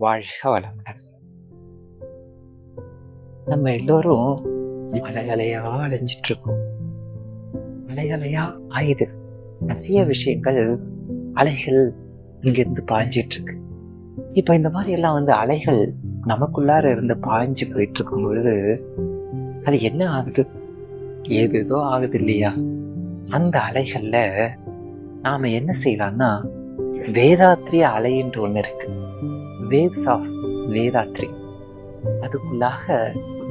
வாழ்க வளமுடன். நம்ம எல்லோரும் அலையலையா அலைஞ்சிட்டு இருக்கோம். அலையலையா ஆயுது நிறைய விஷயங்கள், அலைகள் இங்கிருந்து பாய்ஞ்சிட்டு இருக்கு. இப்ப இந்த மாதிரி எல்லாம் அலைகள் நமக்குள்ளார இருந்து பாய்ஞ்சு போயிட்டு இருக்கும் பொழுது அது என்ன ஆகுது? ஏதேதோ ஆகுது இல்லையா? அந்த அலைகள்ல நாம என்ன செய்யலாம்னா, வேதாத்ரி அலைன்னு ஒண்ணு இருக்கு, வேவ்ஸ் ஆஃப் வேதாத்ரி. அதுக்குள்ளாக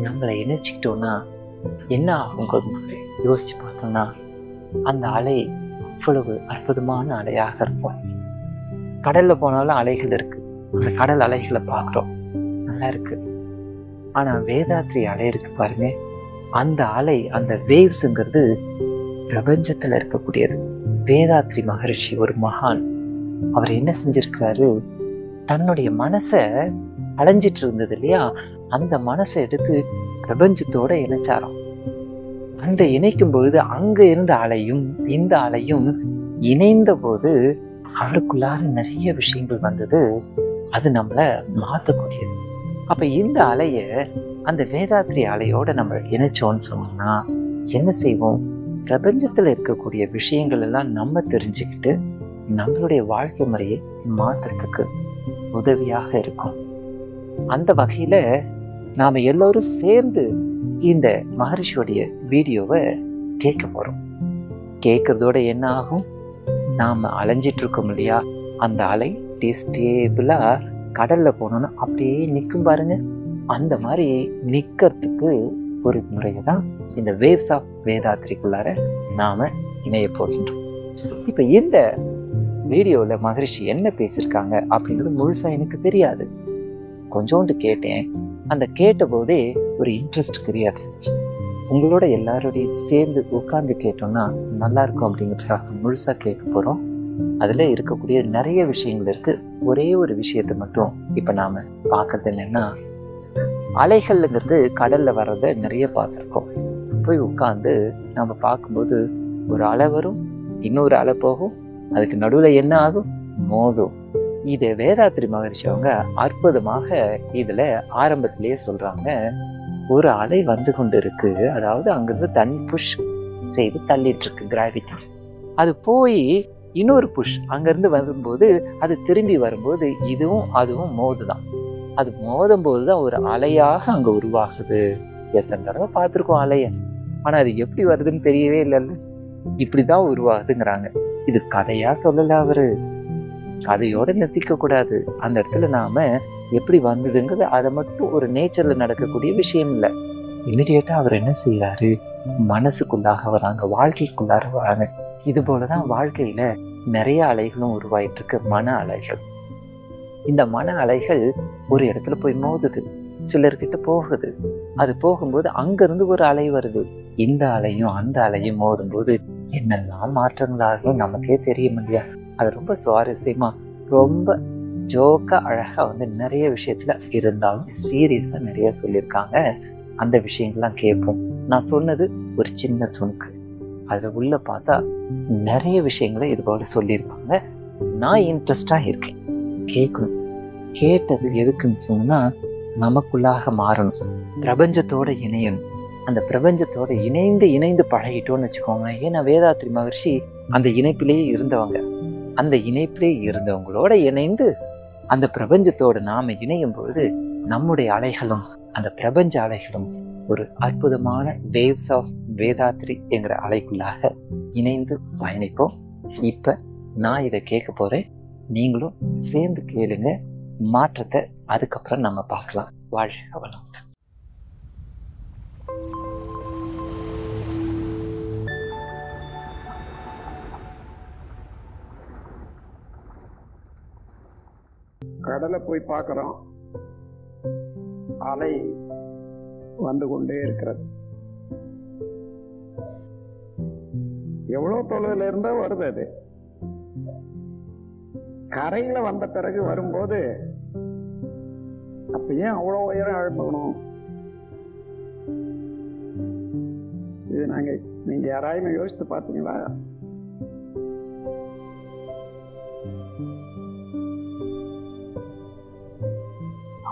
நம்மளை இணைச்சிக்கிட்டோம்னா என்ன ஆகும் யோசிச்சு பார்த்தோம்னா, அந்த அலை அவ்வளவு அற்புதமான அலையாக இருக்கும். கடல்ல போனாலும் அலைகள் இருக்கு, அந்த கடல் அலைகளை பார்க்குறோம், நல்லா இருக்கு. ஆனா வேதாத்ரி அலை இருக்கு பாருங்க, அந்த அலை, அந்த வேவ்ஸுங்கிறது பிரபஞ்சத்துல இருக்கக்கூடியது. வேதாத்ரி மகரிஷி ஒரு மகான், அவர் என்ன செஞ்சிருக்கிறாரு, தன்னுடைய மனசை அலைஞ்சிட்டு இருந்தது இல்லையா, அந்த மனசை எடுத்து பிரபஞ்சத்தோட இணைச்சாராம். அந்த இணைக்கும் பொழுது அங்க இருந்த அலையும் இந்த அலையும் இணைந்த போது அவருக்குள்ளார நிறைய விஷயங்கள் வந்தது. அது நம்மளை மாற்றக்கூடியது. அப்ப இந்த அலைய அந்த வேதாத்ரி அலையோட நம்ம இணைச்சோன்னு சொன்னோம்னா என்ன செய்வோம்? பிரபஞ்சத்துல இருக்கக்கூடிய விஷயங்கள் எல்லாம் நம்ம தெரிஞ்சுக்கிட்டு நம்மளுடைய வாழ்க்கை முறையை மாற்றத்துக்கு உதவியாக இருக்கும். அந்த வகையில நாம எல்லோரும் சேர்ந்து இந்த மகரிஷியோடைய வீடியோவை கேட்க போறோம். கேட்கறதோட என்ன ஆகும், நாம அலைஞ்சிட்டு இருக்கோம் இல்லையா, அந்த அலை ஸ்டேபிளா கடல்ல போனோம்னா அப்படியே நிற்கும் பாருங்க. அந்த மாதிரி நிக்கிறதுக்கு ஒரு முறையை தான் இந்த வேவ்ஸ் ஆஃப் வேதாத்ரிக்குள்ளார நாம இணைய போகின்றோம். இப்ப இந்த வீடியோல மகரிஷி என்ன பேசியிருக்காங்க அப்படின்றது முழுசா எனக்கு தெரியாது. கொஞ்சோண்டு கேட்டேன். அந்த கேட்ட போதே ஒரு இன்ட்ரெஸ்ட் கிரியேட் ஆச்சு. உங்களோட எல்லாரோடையும் சேர்ந்து உட்கார்ந்து கேட்டோம்னா நல்லா இருக்கும் அப்படிங்கிறதுக்காக முழுசா கேட்க போறோம். அதுல இருக்கக்கூடிய நிறைய விஷயங்கள் இருக்கு. ஒரே ஒரு விஷயத்தை மட்டும் இப்ப நாம பார்க்கறது என்னன்னா, அலைகள்ங்கிறது கடல்ல வர்றத நிறைய பார்த்துருக்கோம். போய் உட்கார்ந்து நம்ம பார்க்கும்போது ஒரு அலை வரும், இன்னொரு அலை போகும், அதுக்கு நடுவுல என்ன ஆகும்? மோதும். இது வேதாத்ரி மகரிஷி அவங்க அற்புதமாக இதுல ஆரம்பத்திலேயே சொல்றாங்க. ஒரு அலை வந்து கொண்டு இருக்கு, அதாவது அங்கிருந்து தண்ணி புஷ் செய்து தள்ளிட்டு இருக்கு, கிராவிட்டி. அது போய் இன்னொரு புஷ் அங்கிருந்து வரும்போது அது திரும்பி வரும்போது இதுவும் அதுவும் மோதுதான். அது மோதும் போதுதான் ஒரு அலையாக அங்க உருவாகுது. எத்தனை தடவை பார்த்துருக்கோம் அலைய, ஆனா அது எப்படி வருதுன்னு தெரியவே இல்லைல்ல. இப்படிதான் உருவாகுதுங்கிறாங்க. இது கதையா சொல்லல அவரு, கதையோட நிறுத்திக்க கூடாது. அந்த இடத்துல நாம எப்படி வந்ததுங்கிறது அதை மட்டும் ஒரு நேச்சர்ல நடக்கக்கூடிய விஷயம் இல்லை. இமிடியேட்டா அவர் என்ன செய்யறாரு, மனசுக்குள்ளாக வராங்க, வாழ்க்கைக்குள்ளார வராங்க. இது போலதான் வாழ்க்கையில நிறைய அலைகளும் உருவாயிட்டு இருக்கு, மன அலைகள். இந்த மன அலைகள் ஒரு இடத்துல போய் மோதுது, சிலர்கிட்ட போகுது. அது போகும்போது அங்கிருந்து ஒரு அலை வருது. இந்த அலையும் அந்த அலையும் மோதும் போது என்னெல்லாம் மாற்றங்களாகும் நமக்கே தெரிய முடியா. அது ரொம்ப சுவாரஸ்யமா, ரொம்ப ஜோக்கா, அழகா நிறைய விஷயத்துல இருந்தாலும் சீரியஸா நிறைய சொல்லியிருக்காங்க. அந்த விஷயங்கள்லாம் கேட்போம். நான் சொன்னது ஒரு சின்ன துணுக்கு, அதுல உள்ள பார்த்தா நிறைய விஷயங்களை இது போல சொல்லியிருப்பாங்க. நான் இன்ட்ரெஸ்டா இருக்கேன், கேட்கணும். கேட்டது எதுக்குன்னு சொன்னா, நமக்குள்ளாக மாறணும், பிரபஞ்சத்தோட இணையணும். அந்த பிரபஞ்சத்தோட இணைந்து பழகிட்டோன்னு வச்சுக்கோங்க. ஏன்னா வேதாத்ரி மகரிஷி அந்த இணைப்பிலேயே இருந்தவங்க. அந்த இணைப்பிலே இருந்தவங்களோட இணைந்து அந்த பிரபஞ்சத்தோட நாம இணையும் பொழுது நம்முடைய அலைகளும் அந்த பிரபஞ்ச அலைகளும் ஒரு அற்புதமான வேவ்ஸ் ஆஃப் வேதாத்ரி என்கிற அலைக்குள்ளாக இணைந்து பயணிப்போம். இப்ப நான் இதை கேட்க போறேன், நீங்களும் சேர்ந்து கேளுங்க. மாற்றத்தை அதுக்கப்புறம் நம்ம பார்க்கலாம். வாழ்க வளம். கடலை போய் பார்க்கிறோம், அலை வந்து கொண்டே இருக்கிறது. எவ்வளவு தொலைவில் இருந்தா வருது. அது கரையில வந்த பிறகு வரும்போது அப்ப ஏன் அவ்வளவு உயரம் எழுப்பணும்? இது நீங்க யாராயும் யோசித்து பார்த்தீங்களா?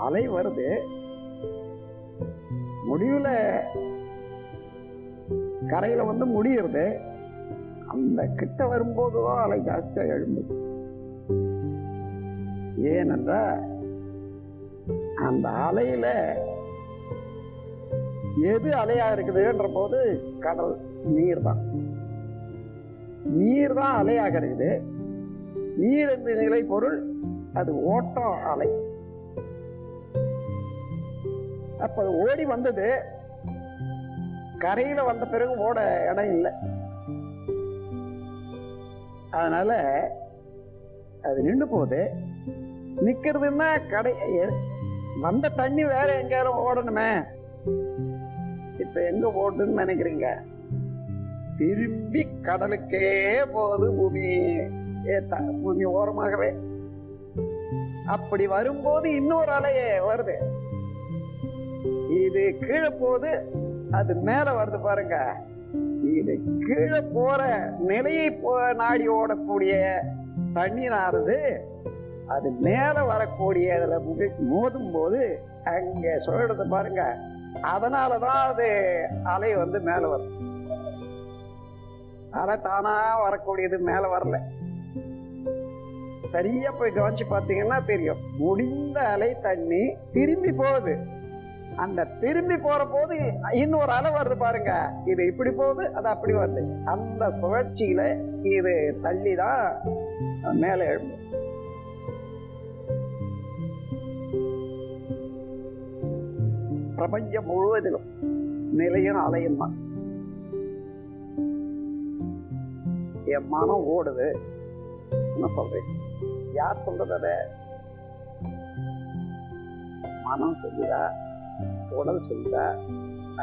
அலை வருது, முடிவுல கரையில வந்து முடியுறது, அந்த கிட்ட வரும்போதுதான் அலை ஜாஸ்தியா எழும்புது. ஏனென்றா அந்த அலையில எது அலையா இருக்குதுன்ற போது கடல் நீர் தான். நீர் தான் அலையாக இருக்குது. நீர் என்ற நிலை பொருள், அது ஓட்டம் அலை. அப்ப ஓடி வந்தது, கரையில வந்த பிறகு ஓட இடம் இல்லை. அதனால அது நின்று போகுது. நிக்கிறதுன்னா கடை வந்த தண்ணி வேற எங்கேயாலும் ஓடணுமே. இப்ப எங்க ஓடுன்னு நினைக்கிறீங்க? திரும்பி கடலுக்கே போகுது, பூமி ஓரமாகவே. அப்படி வரும்போது இன்னொரு அலையே வருது. இது கீழே போகுது, அது மேல வருது பாருங்க. இது கீழே போற நிலையை நாடி ஓடக்கூடிய தண்ணீரானது அது மேல வரக்கூடிய மோதும் போது அங்க சொல்றது பாருங்க. அதனாலதான் அது அலை வந்து மேல வருது. அலை தானா வரக்கூடியது மேல வரல. சரியா போய் கவனிச்சு பார்த்தீங்கன்னா தெரியும். முடிந்த அலை தண்ணி திரும்பி போகுது. அந்த திரும்பி போற போது இன்னொரு அலை வருது பாருங்க. இது இப்படி போகுது, அது அப்படி வருது. அந்த சுழற்சியில இது தள்ளிதான் மேல எழும்பு. பிரபஞ்சம் முழுவதிலும் நிலையும் அலையும் தான். என் மனம் ஓடுது, என்ன சொல்றேன்? யார் சொல்றது? மனம் சொல்லுதா, உடல் சொல்லுதா,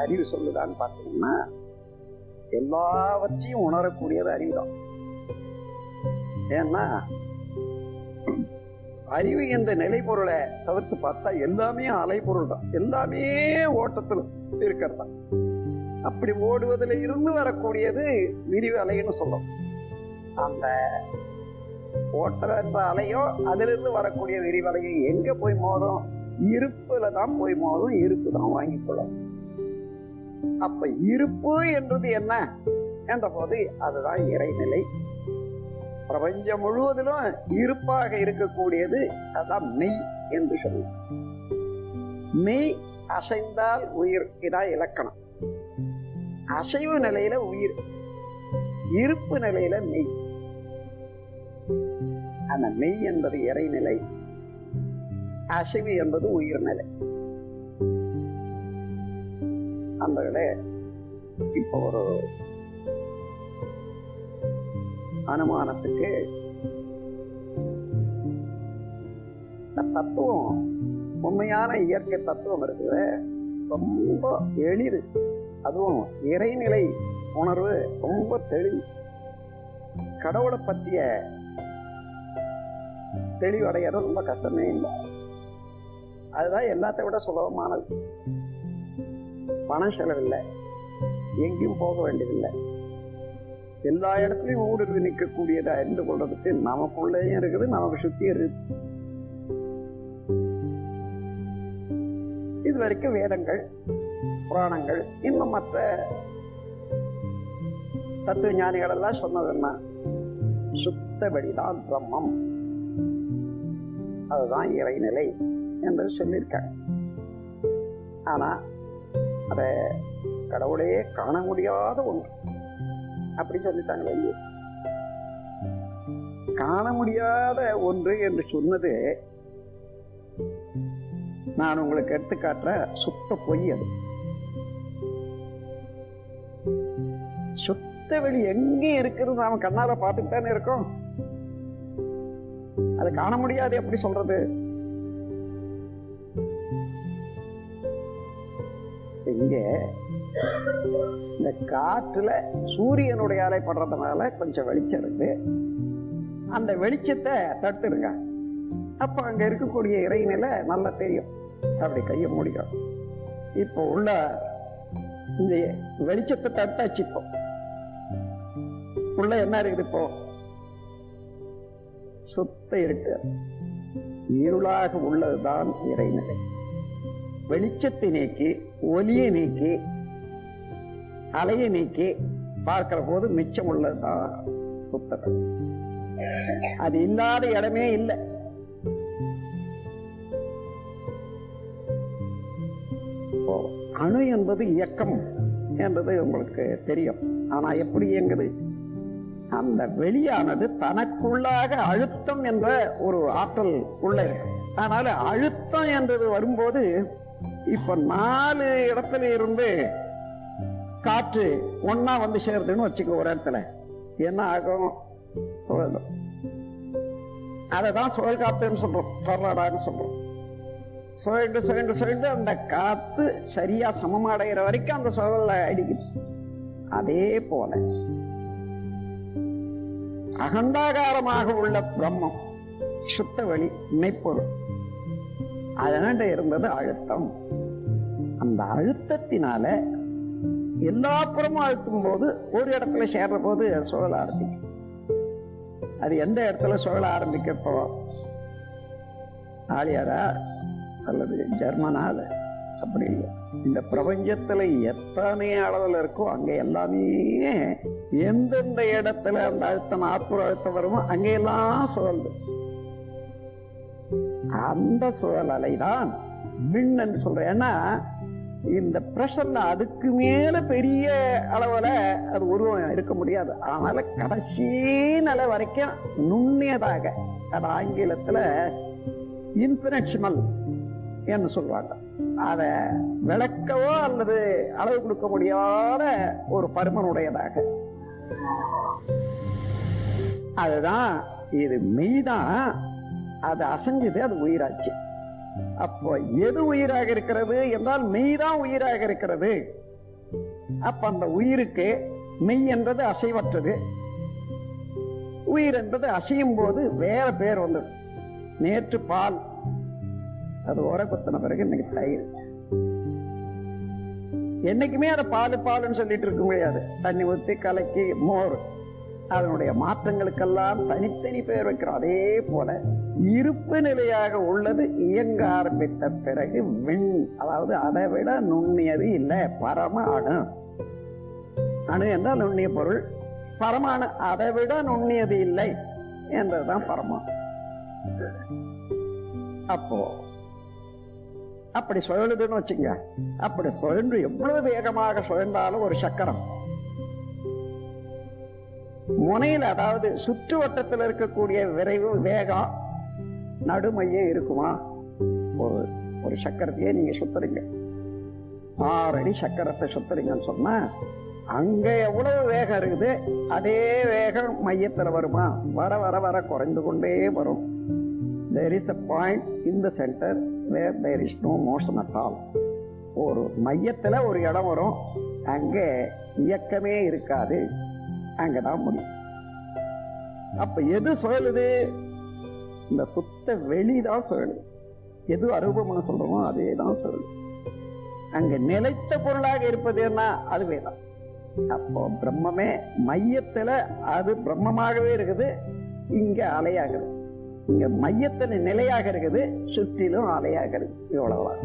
அறிவு சொல்லுதான்னு பார்த்தீங்கன்னா எல்லாவற்றையும் உணரக்கூடியது அறிவுதான். ஏன்னா அறிவு என்ற நிலை பொருளை தவிர்த்து பார்த்தா எல்லாமே அலை பொருள் தான். எல்லாமே ஓட்டத்தில் இருக்கிறது தான். அப்படி ஓடுவதில் இருந்து வரக்கூடியது விரிவு அலைன்னு சொல்லும். அந்த ஓட்டுற அலையோ அதிலிருந்து வரக்கூடிய விரிவலையும் எங்க போய் மோதும்? இருப்புல தான் போய் மோதும். இருப்பு தான் வாங்கிக் கொள்ளும். அப்ப இருப்பு என்றது என்ன என்ற போது அதுதான் இறைநிலை. பிரபஞ்சம் முழுவதிலும் இருப்பாக இருக்கக்கூடியது அதான் மெய் என்று சொல்லும். மெய் அசைந்தால் உயிர், இதான் இலக்கணம். அசைவு நிலையில உயிர், இருப்பு நிலையில மெய். அந்த மெய் என்பது இறைநிலை, அசைவு என்பது உயிர்நிலை. அந்த இப்ப ஒரு அனுமானத்துக்கு தத்துவம், உண்மையான இயற்கை தத்துவம் இருக்குது, ரொம்ப எளிது. அதுவும் இறைநிலை உணர்வு ரொம்ப தெளிவு. கடவுளை பற்றிய தெளிவடைகிறது ரொம்ப கஷ்டமே இல்லை. அதுதான் எல்லாத்தை விட சுலபமானது. பணம் செலவில்லை, எங்கேயும் போக வேண்டியதில்லை. எல்லா இடத்துலையும் ஊடுருவி நிற்கக்கூடியதை அறிந்து கொள்றதுக்கு நமக்குள்ளேயும் இருக்குது, நமக்கு சுத்தி இருக்குது. இது வரைக்கும் வேதங்கள், புராணங்கள், இன்னும் மற்ற தத்துவ ஞானிகள் எல்லாம் சொன்னது என்ன? சுத்த வெளிதான் பிரம்மம், அதுதான் இறைநிலை என்று சொல்லியிருக்காங்க. ஆனா அத கடவுளையே காண முடியாத ஒன்று அப்படி சொல்லிட்டாங்க. காண முடியாத ஒன்று என்று சொன்னது நான் உங்களுக்கு எடுத்துக்காட்டுற சுத்த பொய். அது சுத்த வெளி எங்கே இருக்கிறது நாம கண்ணால பார்த்துட்டு தானே இருக்கோம். அது காண முடியாது எப்படி சொல்றது? இங்க இந்த காற்றுல சூரியனுடைய அலை படுறதுனால கொஞ்சம் வெளிச்சம் இருக்கு. அந்த வெளிச்சத்தை தட்டுருங்க, அப்ப அங்க இருக்கக்கூடிய இறைநிலை நல்லா தெரியும். அப்படி கைய முடியும். இப்போ உள்ள இந்த வெளிச்சத்தை தட்டாச்சு. இப்போ உள்ள என்ன இருக்குது? இப்போ சுத்த இருக்கு. இருளாக உள்ளதுதான் இறைநிலை. வெளிச்சத்தை நீக்கி, ஒலியை நீக்கி, அலையை நீக்கி பார்க்கிற போது மிச்சம் உள்ளதுதான் சுத்தம். அது இல்லாத இடமே இல்லை. அணு என்பது இயக்கம் என்பது உங்களுக்கு தெரியும். ஆனா எப்படி இயங்குது? அந்த வெளியானது தனக்குள்ளாக அழுத்தம் என்ற ஒரு ஆற்றல் உள்ள இருக்கு. அதனால அழுத்தம் என்றது வரும்போது இப்ப 4 இடத்துல இருந்து காற்று ஒன்னா வந்து சேருதுன்னு வச்சுக்க. ஒரு இடத்துல என்ன ஆகும்? சுழலும். அததான் சுழல் காத்துன்னு சொல்றோம், டொர்னாடோன்னு சொல்றோம். சுழண்டு சுழண்டு சுழண்டு அந்த காத்து சரியா சமமடைகிற வரைக்கும் அந்த சுழல்ல அடிக்குது. அதே போல அகண்டாகாரமாக உள்ள பிரம்மம், சுத்த வெளி, மெய்ப்பொருள், அதனால இருந்தது அழுத்தம். அந்த அழுத்தத்தினால எல்லா புறமும் அழுத்தும் போது ஒரு இடத்துல சேர்ற போது சுழல ஆரம்பிக்கும். அது எந்த இடத்துல சுழல ஆரம்பிக்கப்போ, ஆலியாரா அல்லது ஜெர்மனால அப்படி இல்லை. இந்த பிரபஞ்சத்துல எத்தனை அளவுல இருக்கோ அங்க எல்லாமே எந்தெந்த இடத்துல அந்த அழுத்தம் ஆத்ம அழுத்தம் வருமோ அங்கெல்லாம் சுழல். அந்த சுழல் அலைதான் மின்னு சொல்றேன். ஏன்னா இந்த பிரஷர்ல அதுக்கு மேல பெரிய அளவுல அது உருவம் இருக்க முடியாது. அதனால கடைசி நிலை வரைக்கும் நுண்ணியதாக, அது ஆங்கிலத்துல இன்ஃபினிட்சிமல் என்று சொல்றாங்க. அத விளக்கவோ அல்லது அளவு கொடுக்க முடியாத ஒரு பருமனுடையதாக. அதுதான் இது மெய்தான். அது அசைஞ்சது, அது உயிராச்சு. அப்போ எது உயிராக இருக்கிறது என்றால் மெய்தான் உயிராக இருக்கிறது. அப்ப அந்த உயிருக்கு மெய் என்றது அசைவற்றது, உயிர் என்பது அசையும் போது வேற பேர் வந்தது. நேற்று பால், அது உரை குத்தின பிறகு இன்னைக்கு தயிர். என்னைக்குமே அதை பால் பாலுன்னு சொல்லிட்டு இருக்க முடியாது. தண்ணி ஊற்றி கலக்கி மோர், அதனுடைய மாற்றங்களுக்கெல்லாம் தனித்தனி பெயர் வைக்கிறோம். அதே போல இருப்பு நிலையாக உள்ளது இயங்க ஆரம்பித்த பிறகு விண், அதாவது அதை விட நுண்ணியது இல்லை, பரம அணு. அணு என்றால் நுண்ணிய பொருள், பரமாணு அதை விட நுண்ணியது இல்லை என்றதுதான் பரமாணு. அப்போ அப்படி சுழலுதுன்னு வச்சுங்க. அப்படி சுழன்று எவ்வளவு வேகமாக சுழன்றாலும் ஒரு சக்கரம் முனையில், அதாவது சுற்று வட்டத்தில் இருக்கக்கூடிய விரைவு வேகம் நடுமையம் இருக்குமா? ஒரு சக்கரத்தையே நீங்க சுத்துறீங்க, 6 அடி சக்கரத்தை சுத்துறீங்கன்னு சொன்னா அங்க எவ்வளவு வேகம் இருக்குது அதே வேகம் மையத்துல வருமா? வர வர வர குறைந்து கொண்டே வரும். There is a point in the center where there is no motion at all. ஒரு மையத்துல ஒரு இடம் வரும், அங்க இயக்கமே இருக்காது, அங்கதான் முடியும். அப்ப எது சுழலுது? இந்த சுத்த வெளிதான் சுழலுது. எது அரூபம்னு சொல்றோமோ அதே தான் சுழலுது. அங்க நிலைத்த பொருளாக இருப்பது என்ன? அதுவேதான். அப்போ பிரம்மமே மையத்துல அது பிரம்மமாகவே இருக்குது, இங்க அலையாகிறது. இங்க மையத்துல நிலையாக இருக்குது, சுற்றிலும் அலையாக இருக்கு. இவ்வளவுதான்.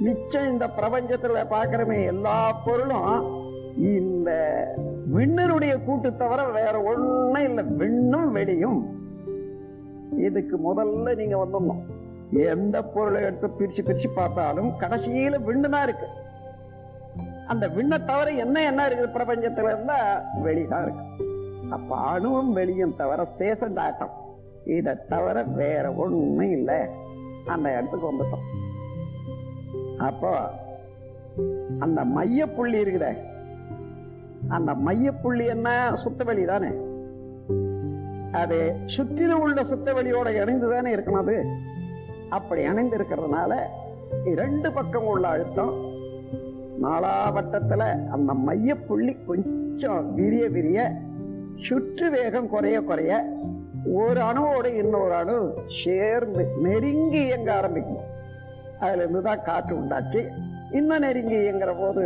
மிச்சம் இந்த பிரபஞ்சத்துல பாக்குறமே எல்லா பொருளும் இந்த விண்ணனுடைய கூட்டு தவிர வேற ஒண்ணும் இல்லை. விண்ணும் வெளியும். இதுக்கு முதல்ல நீங்க வந்துடணும். எந்த பொருளை எடுத்து பிரிச்சு பிரிச்சு பார்த்தாலும் கடைசியில விண்ணுதான் இருக்கு. அந்த விண்ணை தவிர என்ன இருக்குது பிரபஞ்சத்துல இருந்தா வெளிதான் இருக்கு. அப்ப அணுவும் வெளியும் தவிர ஸ்டேஷன் ஆட்டம், இதை தவிர வேற ஒண்ணும் இல்லை. அந்த இடத்துக்கு வந்துட்டோம். அப்போ அந்த மைய புள்ளி இருக்குத, அந்த மைய புள்ளி என்ன? சுத்தவெளி தானே. அது சுற்றிலும் உள்ள சுத்தவெளியோட இணைந்துதானே இருக்கணும். அது அப்படி இணைந்து இருக்கிறதுனால 2 பக்கம் உள்ள அழுத்தம் நாலாவட்டத்துல அந்த மைய புள்ளி கொஞ்சம் விரிய விரிய, சுற்று வேகம் குறைய குறைய ஒரு அணுவோட இன்னொரு அணு சேர்ந்து நெருங்கி இயங்க ஆரம்பிக்கும். அதுல இருந்துதான் காற்று உண்டாச்சு. இன்னும் நெருங்கி இயங்குற போது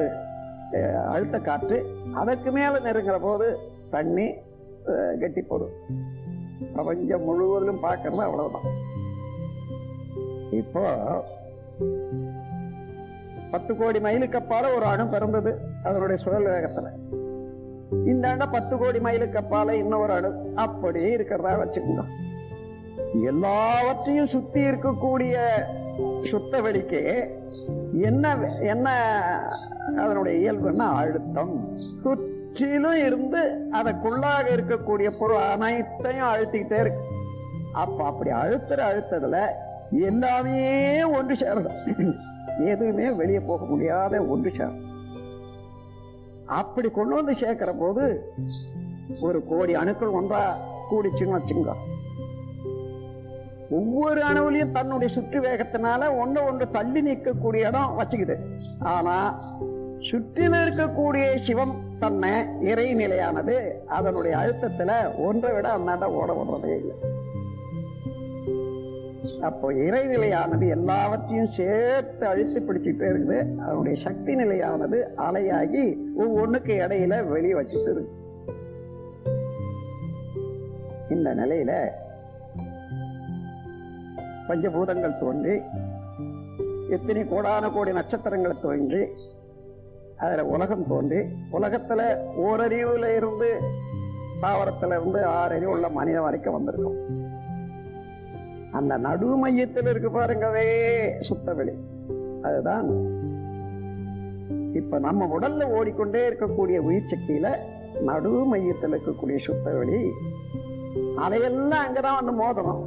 அழுத்த காற்று, அதற்கு மேல நெருங்குற போது தண்ணி கட்டி போடும். பிரபஞ்சம் முழுவதிலும் பார்க்கறது அவ்வளவுதான். இப்போ 10 கோடி மைலுக்கு அப்பால ஒரு அணு பிறந்தது அதனுடைய சுழல் வேகத்துல. இந்த அணு 10 கோடி மைலுக்கு அப்பால இன்னொரு அணு அப்படியே இருக்கிறதா வச்சுக்கோங்க. எல்லாவற்றையும் சுத்தி இருக்கக்கூடிய சுத்த வெளிக்கு என்ன என்ன அதனுடைய இயல்புன்னா அழுத்தம். சுற்றிலும் இருந்து அதற்குள்ளாக இருக்கக்கூடிய பொருள் அனைத்தையும் அழுத்திக்கிட்டே இருக்கு. அப்ப அப்படி அழுத்ததுல எல்லாமே ஒன்று சேரணும். எதுவுமே வெளியே போக முடியாத ஒன்று சேரும். அப்படி கொண்டு வந்து சேர்க்கிற போது 1 கோடி அணுக்கள் ஒன்றா கூடிச்சுன்னு வச்சுங்க. ஒவ்வொரு அணுவிலையும் தன்னுடைய சுற்று வேகத்தினால ஒன்று தள்ளி நிற்கக்கூடிய இடம் வச்சுக்குது. ஆனா சுற்றில இருக்கக்கூடிய சிவம் தன்னை இறைநிலையானது அதனுடைய அழுத்தத்துல ஒன்றை விட அண்ணாண்ட ஓட விடுறதே இல்லை. அப்போ இறைநிலையானது எல்லாவற்றையும் சேர்த்து அழுத்தி பிடிச்சிட்டே இருக்குது. அதனுடைய சக்தி நிலையானது அலையாகி ஒவ்வொன்றுக்கு இடையில வெளியே வச்சுட்டு இருக்கு. இந்த நிலையில பஞ்சபூதங்கள் தோன்றி எத்தனை கோடான கோடி நட்சத்திரங்கள் தோன்றி அதுல உலகம் தோன்றி உலகத்துல ஓரறிவுல இருந்து தாவரத்துல இருந்து 6 அறிவு உள்ள மனிதன் வரைக்கும் வந்திருக்கும். அந்த நடு மையத்தில் இருக்கு பாருங்கவே சுத்தவெளி. அதுதான் இப்ப நம்ம உடல்ல ஓடிக்கொண்டே இருக்கக்கூடிய உயிர் சக்தியில நடு மையத்தில் இருக்கக்கூடிய சுத்தவெளி. அதையெல்லாம் அங்கதான் வந்து மோதணும்.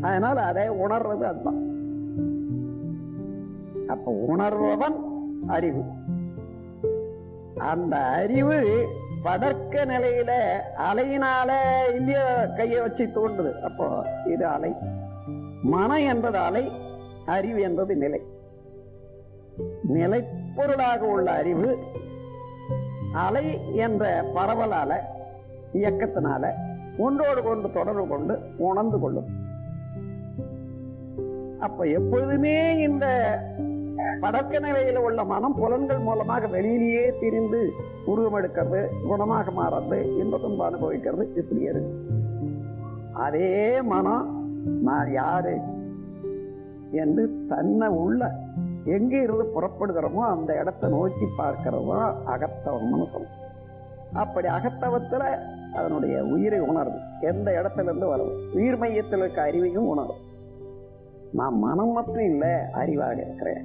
அதனால அதை உணர்றது அதுதான். அப்ப உணர்வவன் அறிவு. அந்த அறிவு படர்க்க நிலையில அலையினால இல்லைய கையை வச்சு தோன்றுது. அப்போ இது அலை. மனம் என்பது அலை, அறிவு என்பது நிலை. நிலைப்பொருளாக உள்ள அறிவு அலை என்ற பரவலால இயக்கத்தினால ஒன்றோடு கொண்டு தொடர்பு கொண்டு உணர்ந்து கொள்ளும். அப்ப எப்பொழுதுமே இந்த படக்க நிலையில உள்ள மனம் புலன்கள் மூலமாக வெளியிலேயே திரிந்து உருவம் எடுக்கிறது, குணமாக மாறது, இன்ப துன்பம் அனுபவிக்கிறது, இப்படி இருக்கு. அதே மனம் நான் யாரு என்று தன்னை உள்ள எங்க இருந்து புறப்படுகிறோமோ அந்த இடத்தை நோக்கி பார்க்கிறதோ அகத்தவம்னு சொல்லும். அப்படி அகத்தவத்துல அதனுடைய உயிரை உணர்வு எந்த இடத்துல இருந்து வருது. உயிர் மையத்தில் இருக்க அறிவையும் உணரும். நான் மனம் மட்டும் இல்லை, அறிவாக இருக்கிறேன்.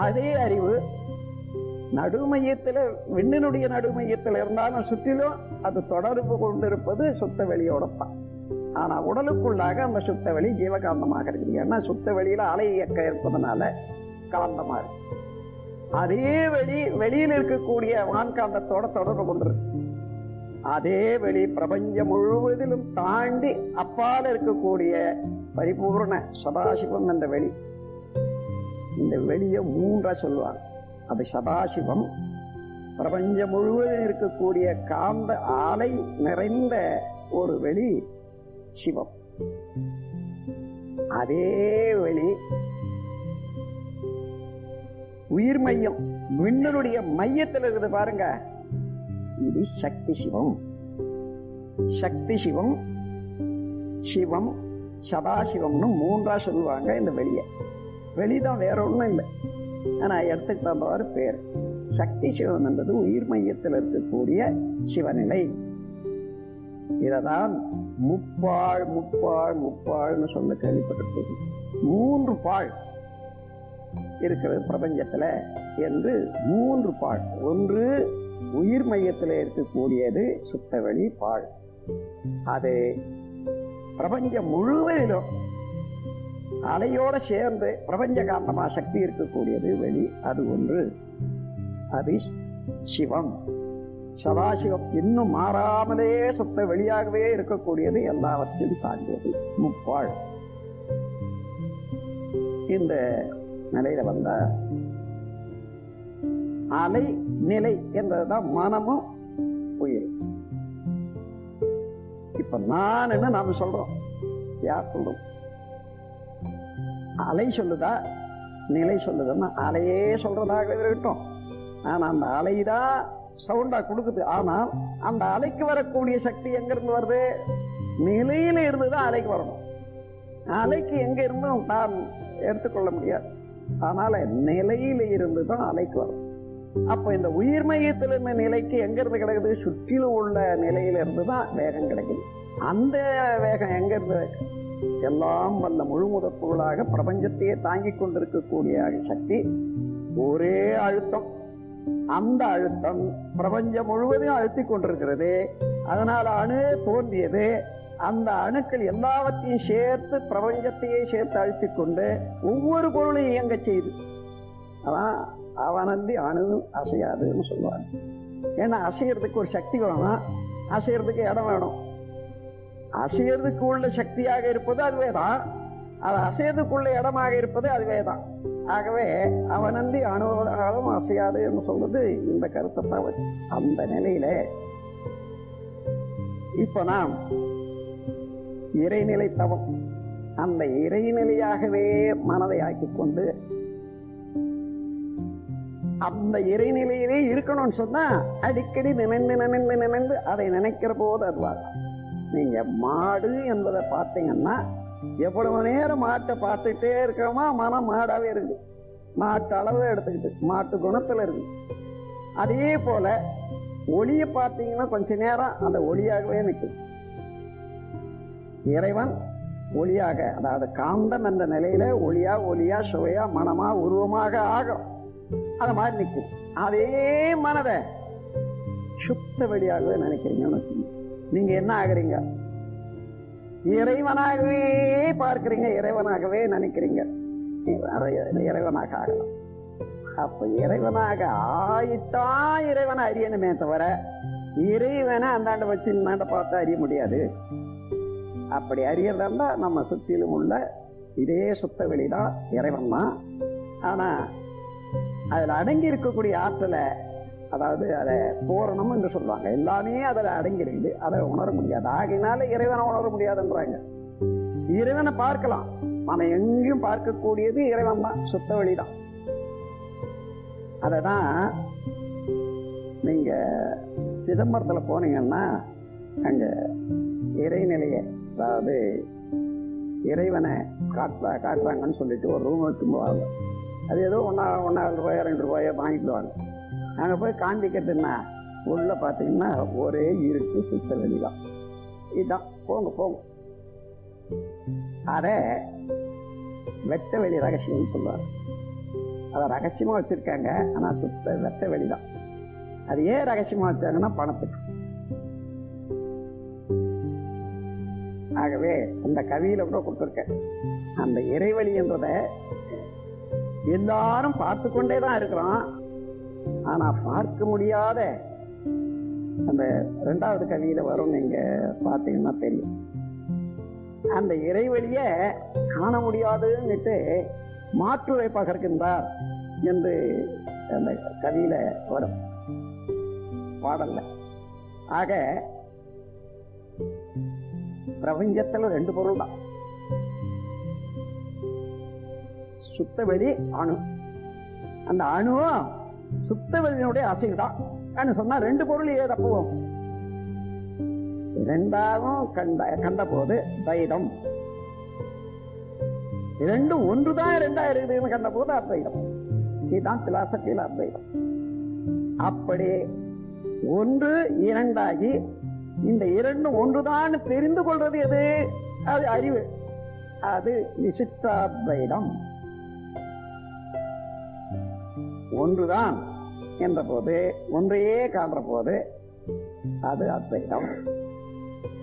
அதே அறிவு நடுமையத்துல விண்ணினுடைய நடுமையத்தில் இருந்தாலும் சுற்றிலும் அது தொடர்பு கொண்டிருப்பது சுத்த வெளியோட தான். ஆனா உடலுக்குள்ளாக அந்த சுத்த வெளி ஜீவகாந்தமாக இருக்குது. ஏன்னா சுத்த வெளியில அலை இயக்கம் இருப்பதனால காந்தமா இருக்கு. அதே வெளியில் இருக்கக்கூடிய வான்காந்தத்தோட தொடர்பு கொண்டிருக்கு. அதே வெளி பிரபஞ்சம் முழுவதிலும் தாண்டி அப்பால இருக்கக்கூடிய பரிபூர்ண சதாசிவம் என்ற வெளி. இந்த வெளியை 3ஆ சொல்லுவாங்க. அது சதாசிவம், பிரபஞ்சம் முழுவதும் இருக்கக்கூடிய காந்த ஆலை நிறைந்த ஒரு வெளி சிவம். அதே வெளி உயிர் மையம் விண்ணுடைய மையத்தில் இருக்குது பாருங்க, இது சக்தி சிவம். சக்தி சிவம், சிவம், சதாசிவம்னு 3ஆ சொல்லுவாங்க. இந்த வெளிதான் வேற ஒண்ணும் இல்லை. ஆனா இடத்துக்கு தகுந்தவாறு பேர். சக்தி சிவம் என்பது உயிர் மையத்தில் இருக்கக்கூடிய சிவநிலை. இததான் முப்பாழ் முப்பாழ் முப்பாழ்னு சொல்ல கேள்விப்பட்டிருக்கீங்க. 3 பாழ் இருக்கிறது பிரபஞ்சத்துல என்று 3 பாழ். ஒன்று உயிர் மையத்தில் இருக்கக்கூடியது சுத்தவெளி பாழ். அது பிரபஞ்சம் முழுவதிலும் அலையோட சேர்ந்து பிரபஞ்ச காந்தமா சக்தி இருக்கக்கூடியது வெளி. அது ஒன்று. அது சிவம், சதாசிவம். இன்னும் மாறாமலே சுத்த வெளியாகவே இருக்கக்கூடியது, எல்லாவற்றையும் தாண்டியது முப்பாழ். இந்த நிலையில வந்த அலை நிலை என்பதுதான் மனமும் உயிர். இப்ப நான் என்ன நாம சொல்றோம், யார் சொல்றோம்? அலை சொல்லுதா நிலை சொல்லுதுன்னா அலையே சொல்றதாக இருக்கட்டும். ஆனா அந்த அலைதான் சவுண்டா கொடுக்குது. ஆனால் அந்த அலைக்கு வரக்கூடிய சக்தி எங்க இருந்து வருது? நிலையில இருந்துதான் அலைக்கு வரணும். அலைக்கு எங்க இருந்தும் நாம் எடுத்துக்கொள்ள முடியாது. அதனால நிலையில இருந்துதான் அலைக்கு வரும். அப்ப இந்த உயிர் மையத்தில் இருந்த நிலைக்கு எங்க இருந்து கிடைக்குது? சுற்றிலும் உள்ள நிலையில இருந்துதான் வேகம் கிடைக்குது. அந்த வேகம் எங்க இருந்து? எல்லாம் வல்ல முழுமுதற் பொருளாக பிரபஞ்சத்தையே தாங்கிக் கொண்டிருக்கக்கூடிய சக்தி ஒரே அழுத்தம். அந்த அழுத்தம் பிரபஞ்சம் முழுவதையும் அழுத்தி கொண்டிருக்கிறது. அதனால அணு தோன்றியது. அந்த அணுக்கள் எல்லாவற்றையும் சேர்த்து பிரபஞ்சத்தையே சேர்த்து அழுத்தி கொண்டு ஒவ்வொரு பொருளையும் இயங்க செய்து. அதான் அவனந்தி அணு அசையாதுன்னு சொல்லுவாங்க. ஏன்னா அசையறதுக்கு ஒரு சக்தி வேணும், அசையறதுக்கு இடம் வேணும். அசையறதுக்கு உள்ள சக்தியாக இருப்பது அதுவேதான், அது அசையறதுக்குள்ள இடமாக இருப்பது அதுவேதான். ஆகவே அவனந்தி அணுவாலும் அசையாது என்று சொல்றது இந்த கருத்தை தான். அந்த நிலையில இப்ப நாம் இறைநிலை தவம், அந்த இறைநிலையாகவே மனதை ஆக்கிக் கொண்டு அந்த இறைநிலையிலே இருக்கணும்னு சொன்னா அடிக்கடி நினைந்து நினைந்து நினைந்து அதை நினைக்கிற போது அதுவாக. நீங்க மாடு என்பதை பார்த்தீங்கன்னா எவ்வளவு நேரம் மாட்டை பார்த்துட்டே இருக்கோமா மனம் மாடாவே இருக்கு. மாட்டு அளவு எடுத்துக்கிட்டு மாட்டு குணத்துல இருக்கு. அதே போல ஒளியை பார்த்தீங்கன்னா கொஞ்ச நேரம் அந்த ஒளியாகவே நிற்கும். இறைவன் ஒளியாக, அதாவது காந்தம் என்ற நிலையில ஒளியா ஒளியா சுவையா மனமா உருவமாக ஆகும். அது மாதிரி நிற்கும். அதே மனதை சுத்த வெளியாகவே நினைக்கிறீங்கன்னு நீங்க என்ன ஆகுறீங்க? இறைவனாகவே பார்க்கிறீங்க, இறைவனாகவே நினைக்கிறீங்க. இறைவனாக ஆகலாம். அப்ப இறைவனாக ஆயித்தான் இறைவனை அறியணுமே தவிர இறைவனை அந்தாண்ட வச்சு இந்தாண்ட பார்த்து அறிய முடியாது. அப்படி அறியறதா நம்ம சுற்றிலும் உள்ள இதே சுத்த வெளிதான் இறைவன் தான். ஆனா அதுல அடங்கி இருக்கக்கூடிய ஆற்றலை, அதாவது அதை பூரணம் என்று சொல்லுவாங்க, எல்லாமே அதில் அடங்கிருந்து அதை உணர முடியாது. ஆகினால இறைவனை உணர முடியாதுன்றாங்க. இறைவனை பார்க்கலாம், நம்ம எங்கேயும் பார்க்கக்கூடியது இறைவன் தான், சுத்த வெளிதான். அததான் நீங்க சிதம்பரத்துல போனீங்கன்னா அங்க இறைநிலைய, அதாவது இறைவனை காட்டுறாங்கன்னு சொல்லிட்டு ஒரு ரூம் வச்சுக்குவாங்க. அது ஏதோ ஒன்னாயிரம் ரூபாயோ 2 ரூபாயோ வாங்கிக்குவாங்க. அங்கே போய் காண்பிக்கிறதுன்னா உள்ள பார்த்தீங்கன்னா ஒரே இருக்கு, சுத்த வெளிதான். இதுதான் போங்க போங்க. அத வெட்ட வெளி ரகசியம்னு சொல்லுவாங்க. அதை ரகசியமா வச்சிருக்காங்க. ஆனா சுத்த வெட்ட வெளிதான். அது ஏன் ரகசியமா வச்சாங்கன்னா பணத்துக்கு. ஆகவே அந்த கவியில கூட கொடுத்துருக்க அந்த இறைவழி என்றத எல்லாரும் பார்த்து கொண்டேதான் இருக்கிறோம். ஆனா பார்க்க முடியாத அந்த 2வது கவியில வரும், நீங்க பார்த்தீங்கன்னா தெரியும். அந்த இறைவழிய காண முடியாதுன்னுட்டு மாற்றுரை பகர்கின்றார் என்று அந்த கவியில வரும் பாடல்ல. ஆக பிரபஞ்சத்துல 2 பொருள் தான், சுத்த வெளி அணு. அந்த அணுவும் சுத்த வெளியினுடைய அசைவுதான் சொன்னா 2 பொருள் ஏது தப்புவோம். 2ஆவும் கண்ட போது துவைதம், 2 ஒன்றுதான் 2ஆ இருக்குதுன்னு கண்ட போது அத்வைதம். இதுதான் பிலாசபியில அத்வைதம். அப்படி 1 2ஆகி இந்த 2 ஒன்றுதான் தெரிந்து கொள்றது எது? அது அறிவு. அது விசிஷ்டாத்வைதம். ஒன்றுதான் என்ற போது, ஒன்றையே காண்ற போது அது அத்வைதம்.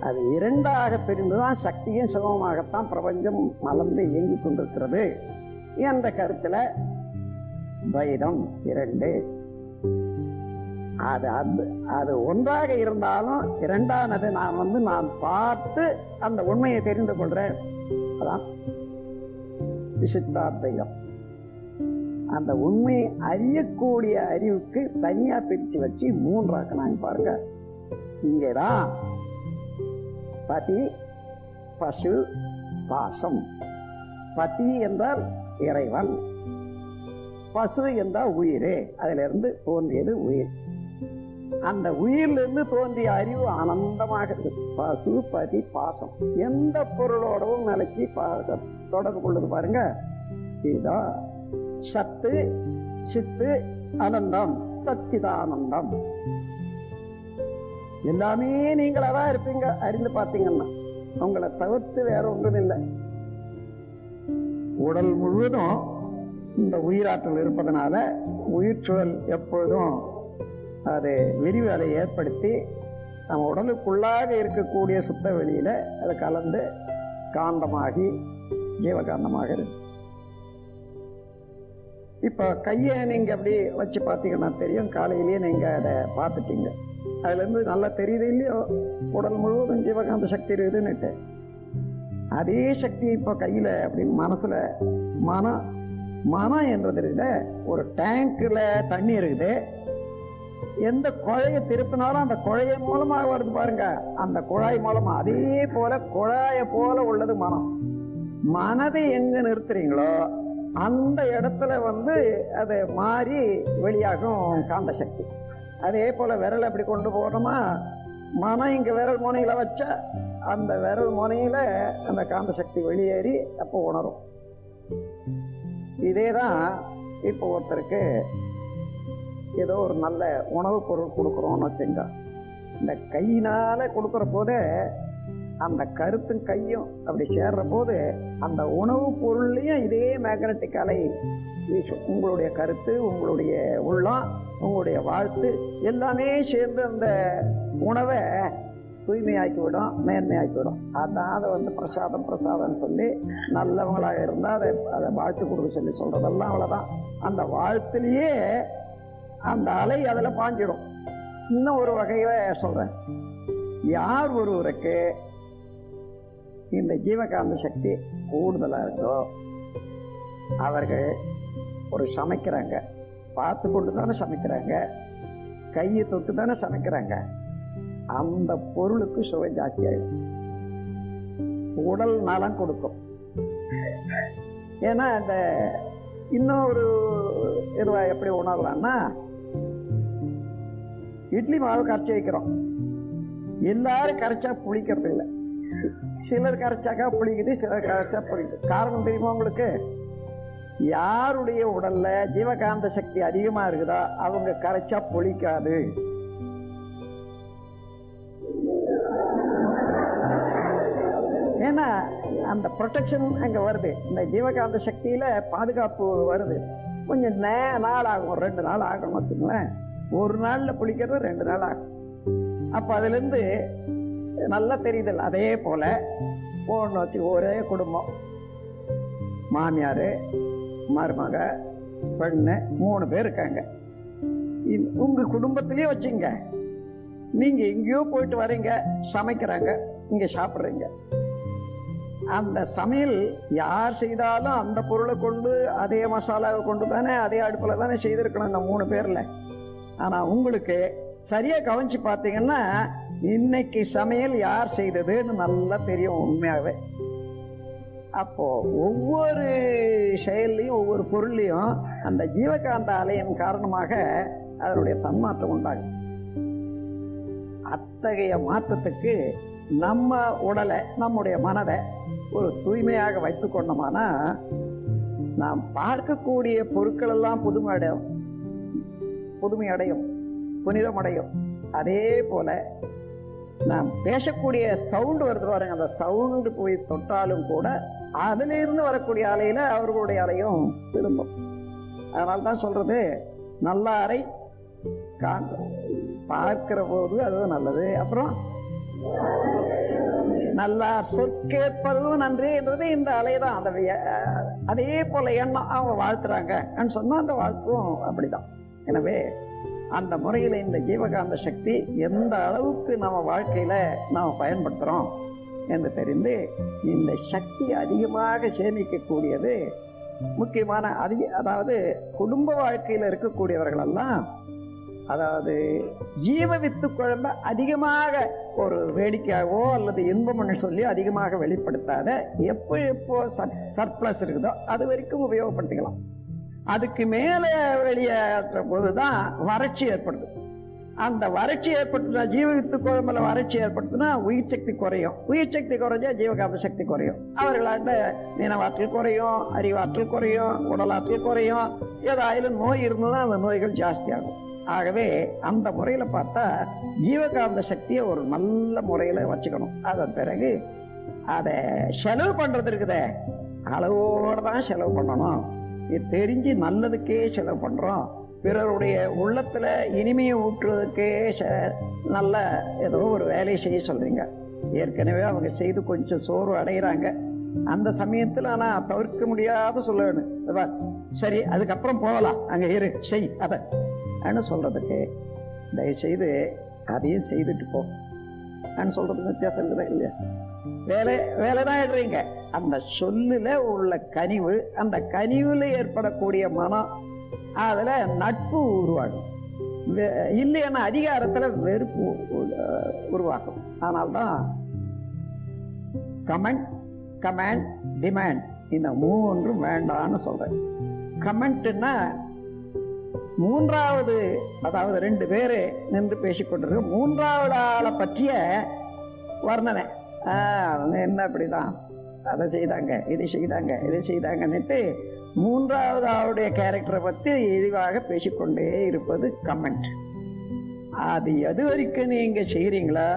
அது 2ஆக பிரிந்துதான் சக்தியும் சுகமாகத்தான் பிரபஞ்சம் மலர்ந்து இயங்கிக் கொண்டிருக்கிறது என்ற கருத்துல துவைதம் 2. அது ஒன்றாக இருந்தாலும் 2ஆனது நான் பார்த்து அந்த உண்மையை தெரிந்து கொள்றேன். அதான் விசிஷ்டாத்வைதம். அந்த உண்மையை அறியக்கூடிய அறிவுக்கு தனியா பிரிச்சு வச்சு 3ஆக்குனாங்க பாருங்க. இங்கேதான் பதி, பசு, பாசம். பதி என்றால் இறைவன், பசு என்றால் உயிரே, அதுல இருந்து தோன்றியது உயிர். அந்த உயிரிலிருந்து தோன்றிய அறிவு ஆனந்தமாக இருக்கு. பசு பதி பாசம் எந்த பொருளோடவும் நிலைச்சி தொடர்பு கொள்ளுது பாருங்க. இதுதான் சத்து சித்து ஆனந்தம் சச்சிதானந்தம். எல்லாமே நீங்களாதான் இருப்பீங்க அறிந்து பார்த்தீங்கன்னா. உங்களை தவிர்த்து வேற ஒன்றும் இல்லை. உடல் முழுவதும் இந்த உயிராற்றல் இருப்பதனால உயிர் சூழல் எப்பொழுதும் அது விரிவலை ஏற்படுத்தி நம்ம உடலுக்குள்ளாக இருக்கக்கூடிய சுத்த வெளியில அதை கலந்து காந்தமாகி ஜீவகாந்தமாக இருக்கு. இப்ப கையை நீங்க அப்படி வச்சு பார்த்தீங்கன்னா தெரியும். காலையிலேயே நீங்க அதை பார்த்துட்டீங்க. அதுல இருந்து நல்லா தெரியுது இல்லையோ உடல் முழுவதும் ஜீவகாந்த சக்தி இருக்குதுன்னுட்டு. அதே சக்தி இப்ப கையில அப்படி மனசுல மனம் என்றதுல ஒரு டேங்க்ல தண்ணி இருக்குது. எந்த குழைய திருப்பினாலும் அந்த குழைய மூலமாக வருது பாருங்க. அந்த குழாய் மூலமா அதே போல குழாய போல உள்ளது மனம். மனதை எங்க நிறுத்துறீங்களோ அந்த இடத்துல அது மாறி வெளியாகும் காந்த சக்தி. அதே போல விரல் அப்படி கொண்டு போனோமா மனம் இங்க விரல் முனையில வச்சா அந்த விரல் முனையில அந்த காந்த சக்தி வெளியேறி அப்போ உணரும். இதேதான் இப்போ ஒருத்தருக்கு ஏதோ ஒரு நல்ல உணவுப் பொருள் கொடுக்குறோம்னு வச்சுங்க. இந்த கையினால கொடுக்குற போது அந்த கருத்தும் கையும் அப்படி சேர்ற போது அந்த உணவுப் பொருள்லையும் இதே மேக்னட்டிக் அலை வீசும். உங்களுடைய கருத்து, உங்களுடைய உள்ளம், உங்களுடைய வாழ்த்து எல்லாமே சேர்ந்து அந்த உணவை தூய்மையாக்கி விடும், மேன்மையாக்கி விடும். அதான் அதை பிரசாதம் பிரசாதம்னு சொல்லி நல்லவங்களாக இருந்தால் அதை வாழ்த்து கொடுக்க சொல்லி சொல்றதெல்லாம் அவ்வளோதான். அந்த வாழ்த்துலேயே அந்த அலை அதில் பாஞ்சிடும். இன்னும் ஒரு வகையில சொல்றேன். யார் ஒருவருக்கு இந்த ஜீவகாந்த சக்தி கூடுதலாக இருக்கோ அவர்கள் ஒரு சமைக்கிறாங்க, பார்த்து கொண்டு தானே சமைக்கிறாங்க, கையை தொட்டு தானே சமைக்கிறாங்க. அந்த பொருளுக்கு சுவை ஜாஸ்தி ஆயிடும், உடல் நலம் கொடுக்கும். ஏன்னா இந்த இன்னும் ஒரு இதுவா எப்படி உணரலாம்னா, இட்லி மாவு கரைச்சி வைக்கிறோம். எல்லாரும் கரைச்சா புளிக்கிறது இல்லை. சிலர் கரைச்சாக்கா புளிக்குது, சிலர் கரைச்சா புளிக்குது. காரணம் தெரியுமா உங்களுக்கு? யாருடைய உடல்ல ஜீவகாந்த சக்தி அதிகமா இருக்குதோ அவங்க கரைச்சா புளிக்காது. ஏன்னா அந்த ப்ரொடெக்ஷன் அங்க வருது. இந்த ஜீவகாந்த சக்தியில பாதுகாப்பு வருது. கொஞ்சம் நாள் ஆகும், 2 நாள் ஆகும் வச்சுங்களேன். ஒரு நாள்ல புளிக்கிறது 2 நாள் ஆகும். அப்ப அதுல இருந்து நல்லா தெரியுதல். அதே போல ஒன்று வச்சு ஒரே குடும்பம், மாமியார் மருமக பெண்ணு 3 பேர் இருக்காங்க. உங்க குடும்பத்திலேயே வச்சுங்க. நீங்க எங்கேயோ போயிட்டு வரீங்க, சமைக்கிறாங்க, இங்க சாப்பிட்றீங்க. அந்த சமையல் யார் செய்தாலும் அந்த பொருளை கொண்டு அதே மசாலாவை கொண்டு தானே அதே அடுப்புல தானே செய்திருக்கணும் இந்த 3 பேர்ல. ஆனா உங்களுக்கு சரியா கவனிச்சு பார்த்தீங்கன்னா இன்னைக்கு சமையல் யார் செய்ததுன்னு நல்லா தெரியும் உண்மையாகவே. அப்போ ஒவ்வொரு செயல்லையும் ஒவ்வொரு பொருள்லையும் அந்த ஜீவகாந்த அலையின் காரணமாக அதனுடைய தன்மாற்றம் உண்டாகும். அத்தகைய மாற்றத்துக்கு நம்ம உடலை, நம்முடைய மனதை ஒரு தூய்மையாக வைத்துக் கொண்டோமானா நாம் பார்க்கக்கூடிய பொருட்கள் எல்லாம் புதுமையடையும், புனிதமடையும். அதே போல நாம் பேசக்கூடிய சவுண்டு வருது பாருங்க, அந்த சவுண்டு போய் தொட்டாலும் கூட அதுல இருந்து வரக்கூடிய அலையில அவர்களுடைய அலையும் திரும்பும். அதனால்தான் சொல்றது, நல்ல அறை பார்க்கிற போது அதுவும் நல்லது. அப்புறம் நல்லா சொற்கேற்பதும் நன்றி என்றது இந்த அலைதான். அந்த அதே போல எண்ணம் அவங்க வாழ்த்துறாங்க சொன்னா அந்த வாழ்த்தும் அப்படிதான். எனவே அந்த முறையில இந்த ஜீவகாந்த சக்தி எந்த அளவுக்கு நம்ம வாழ்க்கையில நாம் பயன்படுத்துறோம் என்று தெரிந்து இந்த சக்தி அதிகமாக சேமிக்கக்கூடியது முக்கியமான அதாவது குடும்ப வாழ்க்கையில இருக்கக்கூடியவர்கள் எல்லாம், அதாவது ஜீவ வித்து குழம்ப அதிகமாக ஒரு வேடிக்கையாகவோ அல்லது இன்பம்னு சொல்லி அதிகமாக வெளிப்படுத்தாத, எப்போ சர்ப்ளஸ் இருக்குதோ அது வரைக்கும் உபயோகப்படுத்திக்கலாம். அதுக்கு மேல வெளியேற்ற போதுதான் வறட்சி ஏற்படுது. அந்த வறட்சி ஏற்பட்டுனா, ஜீவவித்து குழம்புல வறட்சி ஏற்பட்டுனா உயிர் சக்தி குறையும். உயிர் சக்தி குறைஞ்சா ஜீவகாந்த சக்தி குறையும். அவர்களாட்ட நினைவாற்றல் குறையும், அறிவாற்றல் குறையும், உடலாற்றல் குறையும். ஏதாயிலும் நோய் இருந்ததுன்னா அந்த நோய்கள் ஜாஸ்தியாகும். ஆகவே அந்த முறையில பார்த்தா ஜீவகாந்த சக்தியை ஒரு நல்ல முறையில வச்சுக்கணும். அதன் பிறகு அதை செலவு பண்றது இருக்குதே, அளவோட தான் செலவு பண்ணணும். இது தெரிஞ்சு நல்லதுக்கே செலவு பண்றோம். பிறருடைய உள்ளத்துல இனிமையை ஊற்றுவதற்கே நல்ல ஏதோ ஒரு வேலையை செய்ய சொல்றீங்க. ஏற்கனவே அவங்க செய்து கொஞ்சம் சோர்வு அடைகிறாங்க. அந்த சமயத்துல ஆனா தவிர்க்க முடியாத சொல்லணும், சரி அதுக்கப்புறம் போகலாம், அங்க இரு செய் அதை சொல்றதுக்கு தயவுசெய்து அதையும் செய்துட்டு போ சொல்றதுக்கு வித்தியாசம் இருக்குதா இல்லையா? வேலைதான் எடுறீங்க. அந்த சொல்லுல உள்ள கனிவு, அந்த கனிவுல ஏற்படக்கூடிய மனம், அதுல நட்பு உருவாகும். இல்லைன்னா அதிகாரத்துல வெறுப்பு உருவாகும். அதனால்தான் கமெண்ட், கமாண்ட், டிமாண்ட் இந்த மூன்றும் வேண்டான்னு சொல்றேன். கமெண்ட்னா மூன்றாவது, அதாவது ரெண்டு பேரு நின்று பேசிக்கொண்டிருக்க மூன்றாவது ஆளை பற்றிய வர்ணனை. அவங்க என்ன அப்படிதான் அதை செய்தாங்க, இதை செய்தாங்க, இதை செய்தாங்கன்னுட்டு மூன்றாவது ஆளுடைய கேரக்டரை பற்றி இழிவாக பேசிக்கொண்டே இருப்பது கமெண்ட். அது எது வரைக்கும் நீங்க செய்யறீங்களா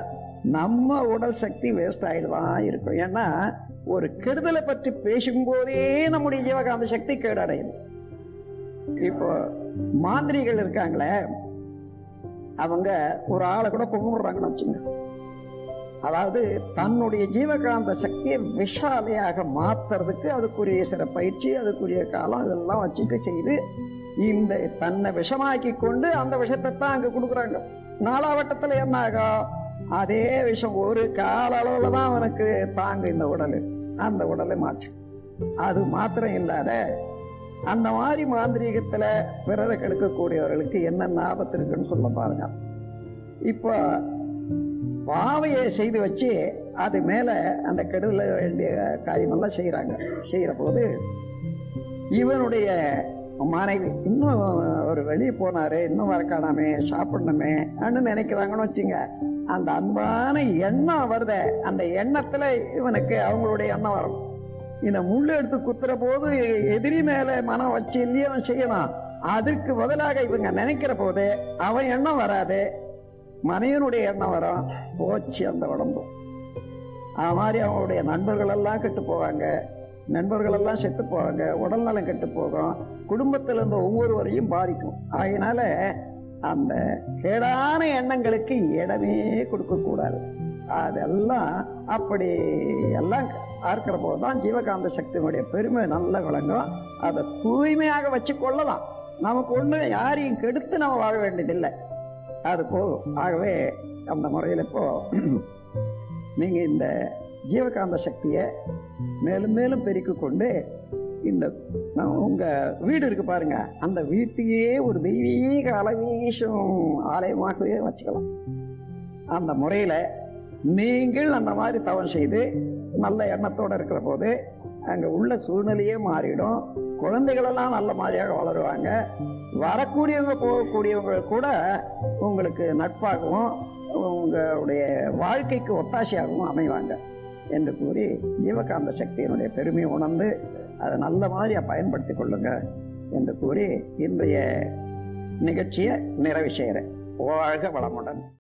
நம்ம உடல் சக்தி வேஸ்ட் ஆயிடுதான் இருக்கும். ஏன்னா ஒரு கெடுதலை பற்றி பேசும்போதே நம்முடைய ஜீவகாந்த சக்தி கேடடையுது. இப்போ மாந்திரிகள் இருக்காங்களே, அவங்க ஒரு ஆளை கூட கும்பிடுறாங்கன்னு வச்சுங்க. அதாவது தன்னுடைய ஜீவகாந்த சக்தியை விஷாலையாக மாத்துறதுக்கு அதுக்குரிய சில பயிற்சி, அதுக்குரிய காலம் இதெல்லாம் வச்சுட்டு செய்து இந்த தன்னை விஷமாக்கி கொண்டு அந்த விஷத்தை தான் அங்க கொடுக்குறாங்க. நாலாவட்டத்துல என்ன ஆகும், அதே விஷம் ஒரு கால அளவுல தான் அவனுக்கு தாங்க இந்த உடல், அந்த உடலை மாற்று. அது மாத்திரம் இல்லாத அந்த மாதிரி மாந்திரீகத்துல பிறரை கெடுக்கக்கூடியவர்களுக்கு என்ன ஆபத்து இருக்குன்னு சொல்ல பாருங்க. இப்போ பாவையை செய்து வச்சு அது மேல அந்த கெடுதல வேண்டிய காரியமெல்லாம் செய்யறாங்க. செய்யற போது இவனுடைய மனைவி இன்னும் ஒரு வெளியே போனாரு, இன்னும் வர காணாமே, சாப்பிடணுமே நினைக்கிறாங்கன்னு வச்சுங்க. அந்த அன்பான எண்ணம் வருத, அந்த எண்ணத்துல இவனுக்கு அவங்களுடைய எண்ணம் வரும். இந்த முள்ளு எடுத்து குத்துற போது எதிரி மேல மனம் வச்சு இல்லையே அவன் செய்யணும். அதுக்கு பதிலாக இவங்க நினைக்கிற போது அவன் எண்ணம் வராது, மனைவனுடைய எண்ணம் வரும். போச்சு அந்த உடம்பு. அது மாதிரி அவங்களுடைய நண்பர்கள் எல்லாம் கெட்டு போவாங்க, நண்பர்கள் எல்லாம் செத்து போவாங்க, உடல் நலம் கெட்டு போகும், குடும்பத்தில் இருந்த ஒவ்வொருவரையும் பாதிக்கும். ஆகினால அந்த கேடான எண்ணங்களுக்கு இடமே கொடுக்க கூடாது. அதெல்லாம் அப்படி எல்லாம் பார்க்கிற போதுதான் ஜீவகாந்த சக்தியினுடைய பெருமை நல்ல விளங்கும். அதை தூய்மையாக வச்சு கொள்ளலாம். நமக்கு ஒண்ணு யாரையும் கெடுத்து நம்ம வாழ வேண்டியதில்லை, அது போதும். ஆகவே அந்த முறையில் இப்போ நீங்க இந்த ஜீவகாந்த சக்தியை மேலும் மேலும் பெருக்கிக் கொண்டு இந்த உங்க வீடு இருக்கு பாருங்க, அந்த வீட்டையே ஒரு தெய்வீக அளவீசும் ஆலயமாகவே வச்சுக்கலாம். அந்த முறையில நீங்கள் அந்த மாதிரி தவம் செய்து நல்ல எண்ணத்தோட இருக்கிற போது அங்க உள்ள சூழ்நிலையே மாறிடும். குழந்தைகள் எல்லாம் நல்ல மாதிரியாக வளருவாங்க. வரக்கூடியவங்க போகக்கூடியவங்க கூட உங்களுக்கு நட்பாகவும் உங்களுடைய வாழ்க்கைக்கு ஒத்தாசையாகவும் அமைவாங்க என்று கூறி ஜீவகாந்த சக்தியினுடைய பெருமையை உணர்ந்து அதை நல்ல மாதிரியா பயன்படுத்திக் கொள்ளுங்க என்று கூறி இன்றைய நிகழ்ச்சியை நிறைவு செய்கிறேன். வாழ்க வளமுடன்.